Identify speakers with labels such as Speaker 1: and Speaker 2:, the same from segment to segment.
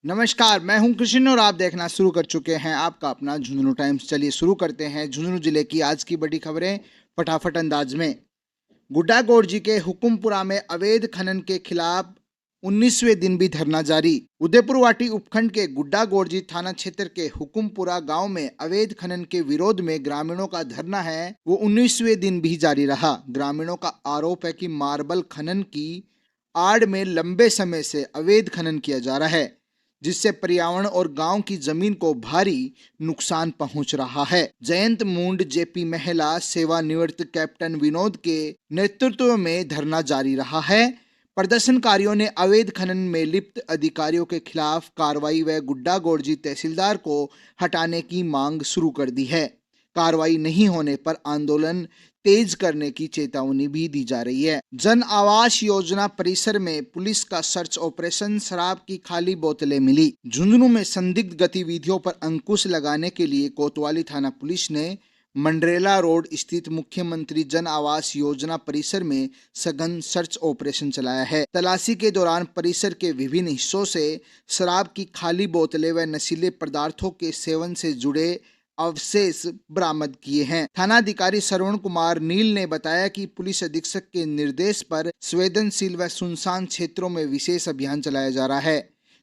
Speaker 1: नमस्कार, मैं हूं कृष्ण और आप देखना शुरू कर चुके हैं आपका अपना झुंझुनू टाइम्स। चलिए शुरू करते हैं झुंझुनू जिले की आज की बड़ी खबरें फटाफट अंदाज में। गुड्डागोड़ जी के हुकुमपुरा में अवैध खनन के खिलाफ 19वें दिन भी धरना जारी। उदयपुर वाटी उपखंड के गुड्डागोड़ जी थाना क्षेत्र के हुकुमपुरा गांव में अवैध खनन के विरोध में ग्रामीणों का धरना है वो 19वें दिन भी जारी रहा। ग्रामीणों का आरोप है कि मार्बल खनन की आड़ में लंबे समय से अवैध खनन किया जा रहा है, जिससे पर्यावरण और गांव की जमीन को भारी नुकसान पहुंच रहा है। जयंत मुंड, जेपी महिला, सेवानिवृत्त कैप्टन विनोद के नेतृत्व में धरना जारी रहा है। प्रदर्शनकारियों ने अवैध खनन में लिप्त अधिकारियों के खिलाफ कार्रवाई व गुड्डागोड़ जी तहसीलदार को हटाने की मांग शुरू कर दी है। कार्रवाई नहीं होने पर आंदोलन तेज करने की चेतावनी भी दी जा रही है। जन आवास योजना परिसर में पुलिस का सर्च ऑपरेशन, शराब की खाली बोतलें मिली। झुंझुनू में संदिग्ध गतिविधियों पर अंकुश लगाने के लिए कोतवाली थाना पुलिस ने मंडरेला रोड स्थित मुख्यमंत्री जन आवास योजना परिसर में सघन सर्च ऑपरेशन चलाया है। तलाशी के दौरान परिसर के विभिन्न हिस्सों से शराब की खाली बोतलें व नशीले पदार्थों के सेवन से जुड़े अवशेष बरामद किए हैं। थानाधिकारी श्रवण कुमार नील ने बताया कि पुलिस अधीक्षक के निर्देश पर संवेदनशील व सुनसान क्षेत्रों में विशेष अभियान चलाया जा रहा है।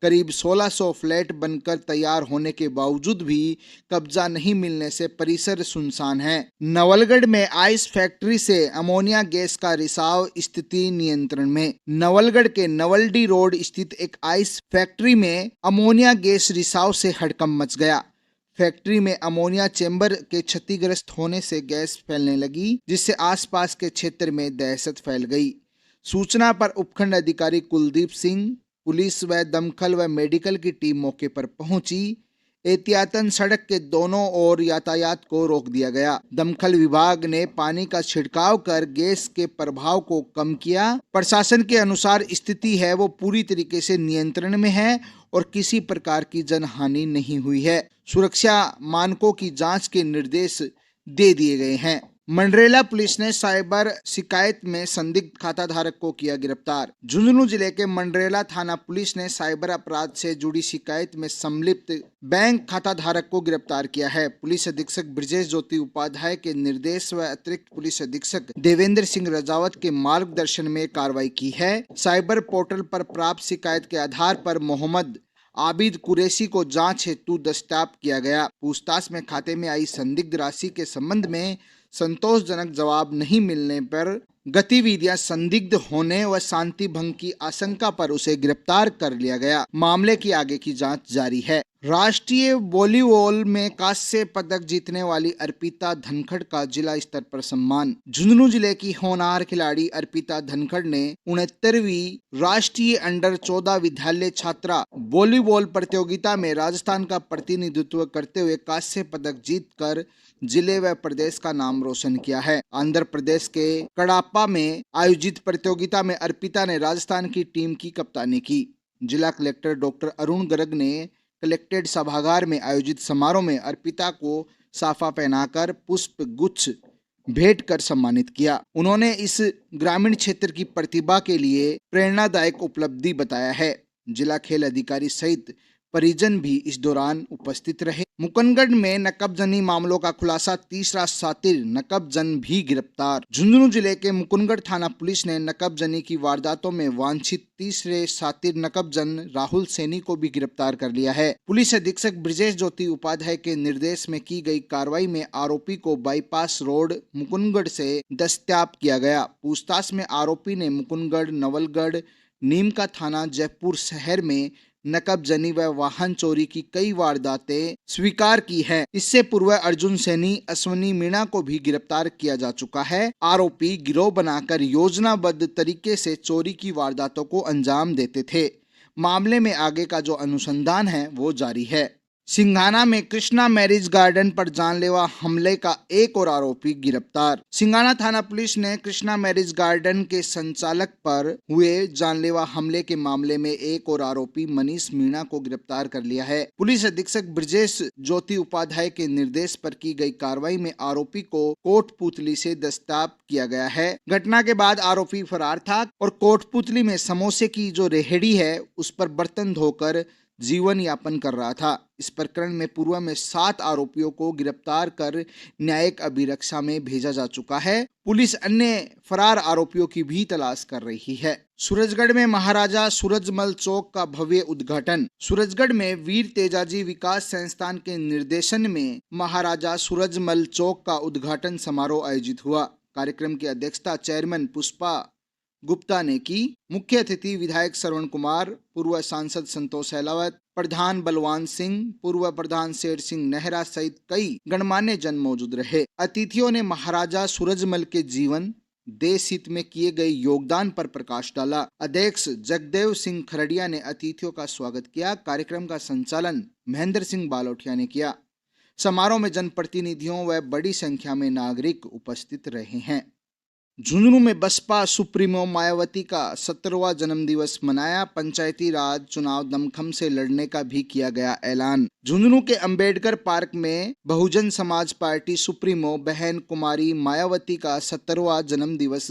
Speaker 1: करीब 1600 फ्लैट बनकर तैयार होने के बावजूद भी कब्जा नहीं मिलने से परिसर सुनसान है। नवलगढ़ में आइस फैक्ट्री से अमोनिया गैस का रिसाव, स्थिति नियंत्रण में। नवलगढ़ के नवलडी रोड स्थित एक आइस फैक्ट्री में अमोनिया गैस रिसाव से हड़कंप मच गया। फैक्ट्री में अमोनिया चेंबर के क्षतिग्रस्त होने से गैस फैलने लगी, जिससे आसपास के क्षेत्र में दहशत फैल गई। सूचना पर उपखंड अधिकारी कुलदीप सिंह, पुलिस व दमकल व मेडिकल की टीम मौके पर पहुंची। एहतियातन सड़क के दोनों ओर यातायात को रोक दिया गया। दमकल विभाग ने पानी का छिड़काव कर गैस के प्रभाव को कम किया। प्रशासन के अनुसार स्थिति है वो पूरी तरीके से नियंत्रण में है और किसी प्रकार की जनहानि नहीं हुई है। सुरक्षा मानकों की जांच के निर्देश दे दिए गए हैं। मंडरेला पुलिस ने साइबर शिकायत में संदिग्ध खाता धारक को किया गिरफ्तार। झुंझुनू जिले के मंडरेला थाना पुलिस ने साइबर अपराध से जुड़ी शिकायत में सम्मिलित बैंक खाता धारक को गिरफ्तार किया है। पुलिस अधीक्षक ब्रजेश ज्योति उपाध्याय के निर्देश व अतिरिक्त पुलिस अधीक्षक देवेंद्र सिंह रजावत के मार्गदर्शन में कार्रवाई की है। साइबर पोर्टल पर प्राप्त शिकायत के आधार पर मोहम्मद आबिद कुरैशी को जांच हेतु दस्ताब किया गया। पूछताछ में खाते में आई संदिग्ध राशि के संबंध में संतोषजनक जवाब नहीं मिलने पर गतिविधियां संदिग्ध होने व शांति भंग की आशंका पर उसे गिरफ्तार कर लिया गया। मामले की आगे की जांच जारी है। राष्ट्रीय वॉलीबॉल में कांस्य पदक जीतने वाली अर्पिता धनखड़ का जिला स्तर पर सम्मान। झुंझुनू जिले की होनहार खिलाड़ी अर्पिता धनखड़ ने 69वीं राष्ट्रीय अंडर 14 विद्यालय छात्रा वॉलीबॉल प्रतियोगिता में राजस्थान का प्रतिनिधित्व करते हुए कांस्य पदक जीतकर जिले व प्रदेश का नाम रोशन किया है। आंध्र प्रदेश के कड़ापा में आयोजित प्रतियोगिता में अर्पिता ने राजस्थान की टीम की कप्तानी की। जिला कलेक्टर डॉक्टर अरुण गर्ग ने कलेक्ट्रेट सभागार में आयोजित समारोह में अर्पिता को साफा पहनाकर पुष्प गुच्छ भेंट कर सम्मानित किया। उन्होंने इस ग्रामीण क्षेत्र की प्रतिभा के लिए प्रेरणादायक उपलब्धि बताया है। जिला खेल अधिकारी सहित परिजन भी इस दौरान उपस्थित रहे। मुकुंदगढ़ में नकबजनी मामलों का खुलासा, तीसरा सातिर नकबजन भी गिरफ्तार। झुंझुनू जिले के मुकुंदगढ़ थाना पुलिस ने नकबजनी की वारदातों में वांछित तीसरे सातिर नकबजन राहुल सैनी को भी गिरफ्तार कर लिया है। पुलिस अधीक्षक ब्रजेश ज्योति उपाध्याय के निर्देश में की गई कार्रवाई में आरोपी को बाईपास रोड मुकुंदगढ़ से दस्तयाब किया गया। पूछताछ में आरोपी ने मुकुंदगढ़, नवलगढ़, नीम का थाना, जयपुर शहर में नकबजनी व वाहन चोरी की कई वारदातें स्वीकार की है। इससे पूर्व अर्जुन सैनी, अश्वनी मीणा को भी गिरफ्तार किया जा चुका है। आरोपी गिरोह बनाकर योजनाबद्ध तरीके से चोरी की वारदातों को अंजाम देते थे। मामले में आगे का जो अनुसंधान है वो जारी है। सिंघाना में कृष्णा मैरिज गार्डन पर जानलेवा हमले का एक और आरोपी गिरफ्तार। सिंघाना थाना पुलिस ने कृष्णा मैरिज गार्डन के संचालक पर हुए जानलेवा हमले के मामले में एक और आरोपी मनीष मीणा को गिरफ्तार कर लिया है। पुलिस अधीक्षक ब्रजेश ज्योति उपाध्याय के निर्देश पर की गई कार्रवाई में आरोपी को कोटपुतली से दस्तयाब किया गया है। घटना के बाद आरोपी फरार था और कोटपुतली में समोसे की जो रेहड़ी है उस पर बर्तन धोकर जीवन यापन कर रहा था। इस प्रकरण में पूर्व में 7 आरोपियों को गिरफ्तार कर न्यायिक अभिरक्षा में भेजा जा चुका है। पुलिस अन्य फरार आरोपियों की भी तलाश कर रही है। सूरजगढ़ में महाराजा सूरजमल चौक का भव्य उद्घाटन। सूरजगढ़ में वीर तेजाजी विकास संस्थान के निर्देशन में महाराजा सूरजमल चौक का उद्घाटन समारोह आयोजित हुआ। कार्यक्रम की अध्यक्षता चेयरमैन पुष्पा गुप्ता ने की। मुख्य अतिथि विधायक श्रवण कुमार, पूर्व सांसद संतोष अहलावत, प्रधान बलवान सिंह, पूर्व प्रधान शेर सिंह नेहरा सहित कई गणमान्य जन मौजूद रहे। अतिथियों ने महाराजा सूरजमल के जीवन, देश हित में किए गए योगदान पर प्रकाश डाला। अध्यक्ष जगदेव सिंह खरड़िया ने अतिथियों का स्वागत किया। कार्यक्रम का संचालन महेंद्र सिंह बालोठिया ने किया। समारोह में जनप्रतिनिधियों व बड़ी संख्या में नागरिक उपस्थित रहे हैं। झुंझुनू में बसपा सुप्रीमो मायावती का 17वां जन्मदिवस मनाया। पंचायती राज चुनाव दमखम से लड़ने का भी किया गया ऐलान। झुंझुनू के अंबेडकर पार्क में बहुजन समाज पार्टी सुप्रीमो बहन कुमारी मायावती का 17वां जन्मदिवस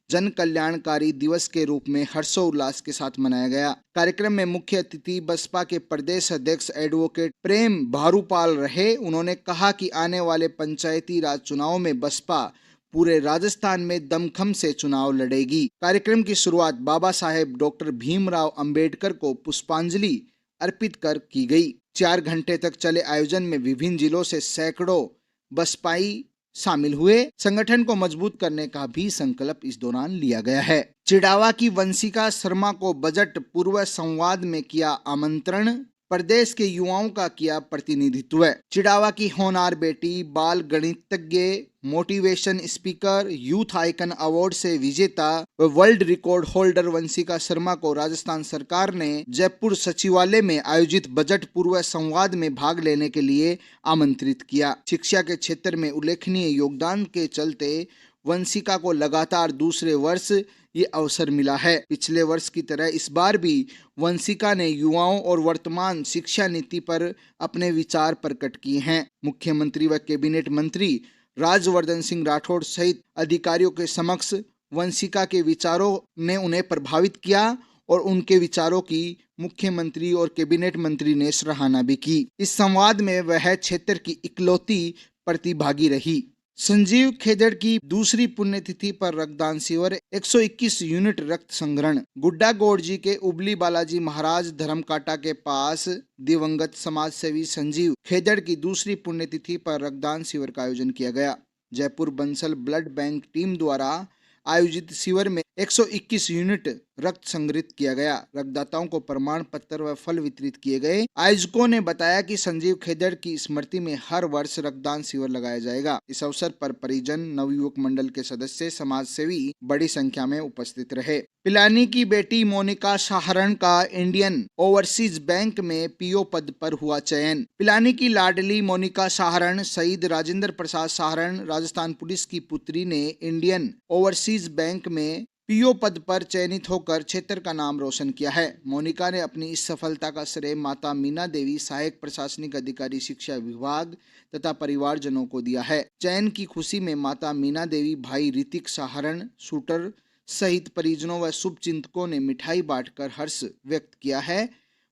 Speaker 1: जन कल्याणकारी दिवस के रूप में हर्षोल्लास के साथ मनाया गया। कार्यक्रम में मुख्य अतिथि बसपा के प्रदेश अध्यक्ष एडवोकेट प्रेम भारूपाल रहे। उन्होंने कहा कि आने वाले पंचायती राज चुनाव में बसपा पूरे राजस्थान में दमखम से चुनाव लड़ेगी। कार्यक्रम की शुरुआत बाबा साहेब डॉक्टर भीमराव अंबेडकर को पुष्पांजलि अर्पित कर की गई। 4 घंटे तक चले आयोजन में विभिन्न जिलों से सैकड़ों बसपाई शामिल हुए। संगठन को मजबूत करने का भी संकल्प इस दौरान लिया गया है। चिड़ावा की वंशिका शर्मा को बजट पूर्व संवाद में किया आमंत्रण। प्रदेश के युवाओं का किया प्रतिनिधित्व। चिड़ावा की होनहार बेटी, बाल गणितज्ञ, motivation speaker, youth icon award से विजेता व world record holder Vanshika Sharma को राजस्थान सरकार ने जयपुर सचिवालय में आयोजित बजट पूर्व संवाद में भाग लेने के लिए आमंत्रित किया। शिक्षा के क्षेत्र में उल्लेखनीय योगदान के चलते वंशिका को लगातार दूसरे वर्ष ये अवसर मिला है। पिछले वर्ष की तरह इस बार भी वंशिका ने युवाओं और वर्तमान शिक्षा नीति पर अपने विचार प्रकट किए हैं। मुख्यमंत्री व कैबिनेट मंत्री राजवर्धन सिंह राठौड़ सहित अधिकारियों के समक्ष वंशिका के विचारों ने उन्हें प्रभावित किया और उनके विचारों की मुख्यमंत्री और कैबिनेट मंत्री ने सराहना भी की। इस संवाद में वह क्षेत्र की इकलौती प्रतिभागी रही। संजीव खेदड़ की दूसरी पुण्यतिथि पर रक्तदान शिविर, 121 यूनिट रक्त संग्रहण। गुड्डा गौड़ के उबली बालाजी महाराज धर्मकाटा के पास दिवंगत समाज सेवी संजीव खेदड़ की दूसरी पुण्यतिथि पर रक्तदान शिविर का आयोजन किया गया। Jaipur Bansal blood bank team द्वारा आयोजित शिविर में 121 यूनिट रक्त संग्रहित किया गया। रक्तदाताओं को प्रमाण पत्र व फल वितरित किए गए। आयोजकों ने बताया कि संजीव खेदड़ की स्मृति में हर वर्ष रक्तदान शिविर लगाया जाएगा। इस अवसर पर परिजन, नवयुवक मंडल के सदस्य, समाज सेवी बड़ी संख्या में उपस्थित रहे। पिलानी की बेटी मोनिका साहरण का इंडियन ओवरसीज बैंक में पीओ पद पर हुआ चयन। पिलानी की लाडली मोनिका साहरण शहीद राजेंद्र प्रसाद साहरण राजस्थान पुलिस की पुत्री ने इंडियन ओवरसीज बैंक में पीओ पद पर चयनित होकर क्षेत्र का नाम रोशन किया है। मोनिका ने अपनी इस सफलता का श्रेय माता मीना देवी, सहायक प्रशासनिक अधिकारी, शिक्षा विभाग तथा परिवारजनों को दिया है। चयन की खुशी में माता मीना देवी, भाई ऋतिक साहरण, शूटर सहित परिजनों व शुभ चिंतकों ने मिठाई बांटकर हर्ष व्यक्त किया है।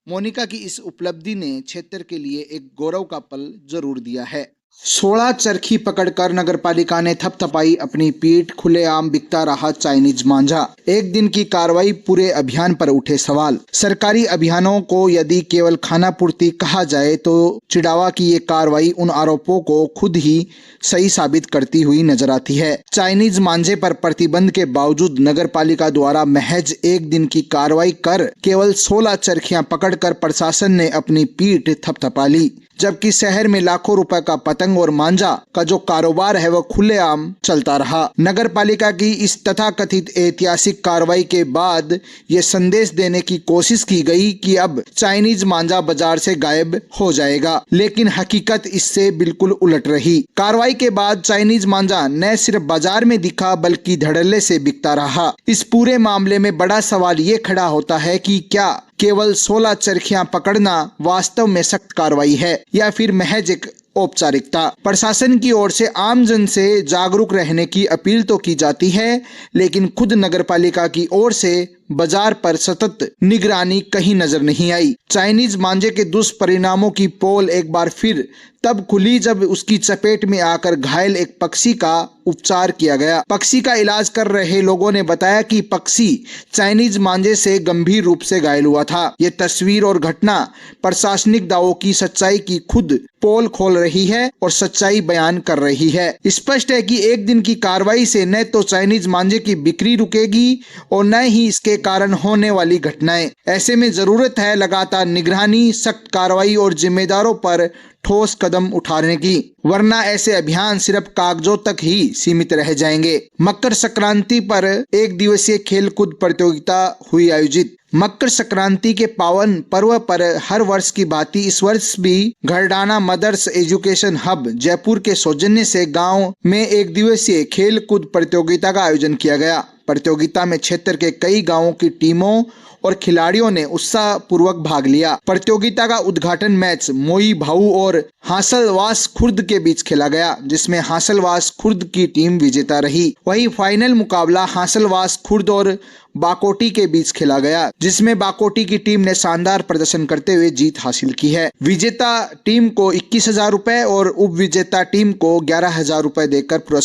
Speaker 1: मोनिका की इस उपलब्धि ने क्षेत्र के लिए एक गौरव का पल जरूर दिया है। 16 चरखी पकड़कर नगरपालिका ने थपथपाई अपनी पीठ। खुलेआम बिकता रहा चाइनीज मांझा। एक दिन की कार्रवाई, पूरे अभियान पर उठे सवाल। सरकारी अभियानों को यदि केवल खानापूर्ति कहा जाए तो चिड़ावा की ये कार्रवाई उन आरोपों को खुद ही सही साबित करती हुई नजर आती है। चाइनीज मांझे पर प्रतिबंध के बावजूद नगरपालिका द्वारा महज एक दिन की कार्रवाई कर केवल 16 चरखियां पकड़कर प्रशासन ने अपनी पीठ थपथपा ली, जबकि शहर में लाखों रुपए का पतंग और मांझा का जो कारोबार है वह खुलेआम चलता रहा। नगर पालिका की इस तथाकथित ऐतिहासिक कार्रवाई के बाद ये संदेश देने की कोशिश की गई कि अब चाइनीज मांझा बाजार से गायब हो जाएगा, लेकिन हकीकत इससे बिल्कुल उलट रही। कार्रवाई के बाद चाइनीज मांझा न सिर्फ बाजार में दिखा बल्कि धड़ल्ले से बिकता रहा। इस पूरे मामले में बड़ा सवाल ये खड़ा होता है कि क्या केवल 16 चरखियां पकड़ना वास्तव में सख्त कार्रवाई है या फिर महज एक औपचारिकता। प्रशासन की ओर से आम जन से जागरूक रहने की अपील तो की जाती है, लेकिन खुद नगरपालिका की ओर से बाजार पर सतत निगरानी कहीं नजर नहीं आई। चाइनीज मांझे के दुष्परिणामों की पोल एक बार फिर तब खुली जब उसकी चपेट में आकर घायल एक पक्षी का उपचार किया गया। पक्षी का इलाज कर रहे लोगों ने बताया कि पक्षी चाइनीज मांझे से गंभीर रूप से घायल हुआ था। ये तस्वीर और घटना प्रशासनिक दावों की सच्चाई की खुद पोल खोल रही है और सच्चाई बयान कर रही है। स्पष्ट है कि एक दिन की कार्रवाई से न तो चाइनीज मांझे की बिक्री रुकेगी और न ही इसके कारण होने वाली घटनाएं। ऐसे में जरूरत है लगातार निगरानी, सख्त कार्रवाई और जिम्मेदारों पर ठोस कदम उठाने की, वरना ऐसे अभियान सिर्फ कागजों तक ही सीमित रह जाएंगे। मकर संक्रांति पर एक दिवसीय खेलकूद प्रतियोगिता हुई आयोजित। मकर संक्रांति के पावन पर्व पर हर वर्ष की भांति इस वर्ष भी घरडाना मदर्स एजुकेशन हब जयपुर के सौजन्य से गांव में एक दिवसीय खेलकूद प्रतियोगिता का आयोजन किया गया। प्रतियोगिता में क्षेत्र के कई गांवों की टीमों और खिलाड़ियों ने उत्साहपूर्वक भाग लिया। प्रतियोगिता का उद्घाटन मैच मोई भाऊ और हासलवास खुर्द के बीच खेला गया, जिसमें हासलवास खुर्द की टीम विजेता रही। वहीं फाइनल मुकाबला हासलवास खुर्द और बाकोटी के बीच खेला गया, जिसमें बाकोटी की टीम ने शानदार प्रदर्शन करते हुए जीत हासिल की है। विजेता टीम को 21,000 रुपए और उप विजेता टीम को 11,000 रुपए देकर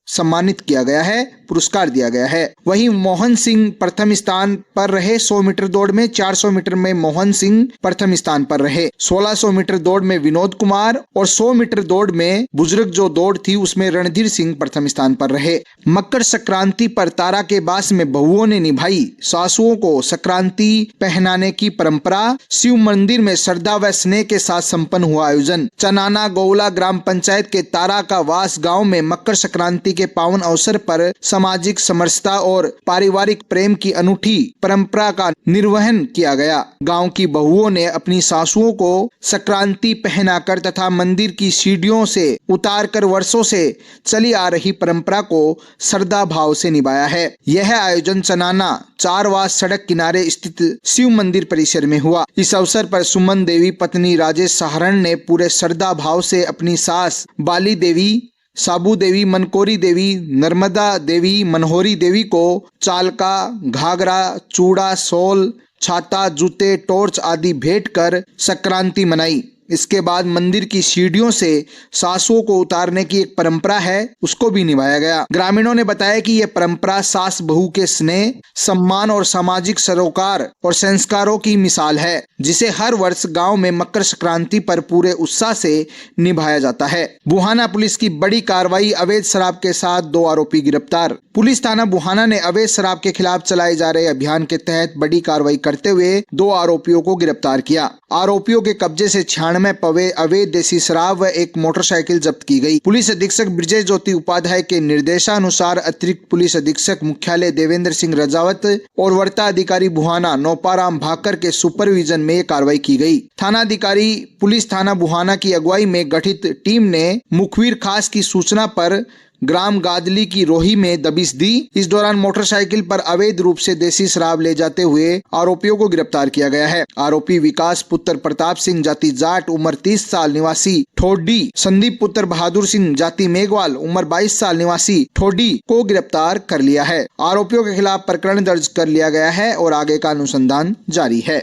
Speaker 1: सम्मानित किया गया है, पुरस्कार दिया गया है। वहीं मोहन सिंह प्रथम स्थान पर रहे। 100 मीटर दौड़ में 400 मीटर में मोहन सिंह प्रथम स्थान पर रहे। 1600 मीटर दौड़ में विनोद कुमार और 100 मीटर दौड़ में बुजुर्ग जो दौड़ थी उसमें रणधीर सिंह प्रथम स्थान पर रहे। मकर संक्रांति पर तारा के बास में बहुओं ने निभाई सासुओं को संक्रांति पहनाने की परंपरा। शिव मंदिर में श्रद्धा व स्नेह के साथ संपन्न हुआ आयोजन। चनाना गौला ग्राम पंचायत के तारा का वास गांव में मकर संक्रांति के पावन अवसर पर सामाजिक समरसता और पारिवारिक प्रेम की अनूठी परंपरा का निर्वहन किया गया। गांव की बहुओं ने अपनी सासुओं को संक्रांति पहनाकर तथा मंदिर की सीढ़ियों से उतारकर वर्षों से चली आ रही परंपरा को श्रद्धा भाव से निभाया है। यह आयोजन चनाना चारवास सड़क किनारे स्थित शिव मंदिर परिसर में हुआ। इस अवसर पर सुमन देवी पत्नी राजेश सहारण ने पूरे श्रद्धा भाव से अपनी सास बाली देवी, साबू देवी, मनकोरी देवी, नर्मदा देवी, मनोहरी देवी को चालका, घाघरा, चूड़ा, शॉल, छाता, जूते, टॉर्च आदि भेंट कर संक्रांति मनाई। इसके बाद मंदिर की सीढ़ियों से सासुओं को उतारने की एक परंपरा है, उसको भी निभाया गया। ग्रामीणों ने बताया कि यह परंपरा सास बहू के स्नेह, सम्मान और सामाजिक सरोकार और संस्कारों की मिसाल है, जिसे हर वर्ष गांव में मकर संक्रांति पर पूरे उत्साह से निभाया जाता है। बुहाना पुलिस की बड़ी कार्रवाई, अवैध शराब के साथ 2 आरोपी गिरफ्तार। पुलिस थाना बुहाना ने अवैध शराब के खिलाफ चलाए जा रहे अभियान के तहत बड़ी कार्रवाई करते हुए 2 आरोपियों को गिरफ्तार किया। आरोपियों के कब्जे से 96 पवे अवैध देसी शराब व एक मोटरसाइकिल जब्त की गई। पुलिस अधीक्षक ब्रजेश ज्योति उपाध्याय के निर्देशानुसार अतिरिक्त पुलिस अधीक्षक मुख्यालय देवेंद्र सिंह रजावत और वार्ता अधिकारी बुहाना नौपाराम भाकर के सुपरविजन में कार्रवाई की गई। थाना अधिकारी पुलिस थाना बुहाना की अगुवाई में गठित टीम ने मुखबिर खास की सूचना पर ग्राम गादली की रोही में दबिश दी। इस दौरान मोटरसाइकिल पर अवैध रूप से देसी शराब ले जाते हुए आरोपियों को गिरफ्तार किया गया है। आरोपी विकास पुत्र प्रताप सिंह जाति जाट उम्र 30 साल निवासी ठोडी, संदीप पुत्र बहादुर सिंह जाति मेघवाल उम्र 22 साल निवासी ठोडी को गिरफ्तार कर लिया है। आरोपियों के खिलाफ प्रकरण दर्ज कर लिया गया है और आगे का अनुसंधान जारी है।